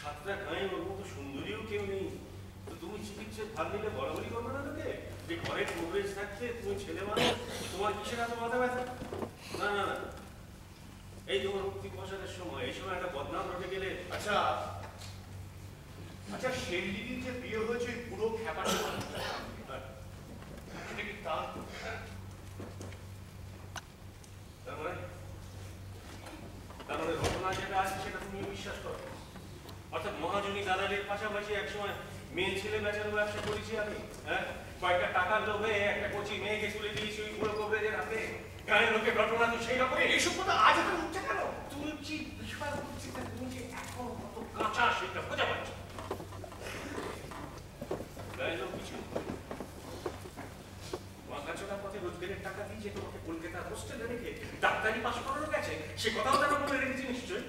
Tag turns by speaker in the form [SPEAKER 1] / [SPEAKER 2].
[SPEAKER 1] সাতটা গায়ে ওর মতো সুন্দরীও কেউ নেই। তো তুমি চিকিৎসার ভার নিলে বরাবরই করবে না তোকে যে ঘরের প্রবেশ থাকছে, তুমি ছেলে মানুষ, তোমার কিসের এত মাথা ব্যথা? না না না, এই তোমার মুক্তি বসানোর সময়, এই সময় একটা বদনাম রটে গেলে।
[SPEAKER 2] আচ্ছা আচ্ছা, সেনদিদির যে বিয়ে হয়েছে পুরো খ্যাপাটা সেটা কি তার?
[SPEAKER 1] তার মানে ঘটনা যেটা আছে সেটা তুমি বিশ্বাস করো? অর্থাৎ মহাজনী দালালের পাশাপাশি একসময় মেয়ে ছেলে বেচার ব্যবসা করেছি আমি। হ্যাঁ, কয়েকটা টাকার লোভে একটা কচি মেয়েকে তুলে দিয়েছি ওই পুরো কবরেজের হাতে। গায়ের লোকের ঘটনা তো সেই রকমই।
[SPEAKER 2] এইসব কথা আজ এখন উঠছে কেন?
[SPEAKER 1] তুলছি বিষয় হচ্ছে তুমি যে এখন কত কাঁচা সেটা বোঝা পাচ্ছ। গায়ের লোক কিছু মাথাচোটা পথে রোজগারের টাকা দিয়ে যে তোমাকে কলকাতার হোস্টেলে রেখে ডাক্তারি পাশ করানো গেছে সে কথাও তারা মনে রেখেছি নিশ্চয়ই।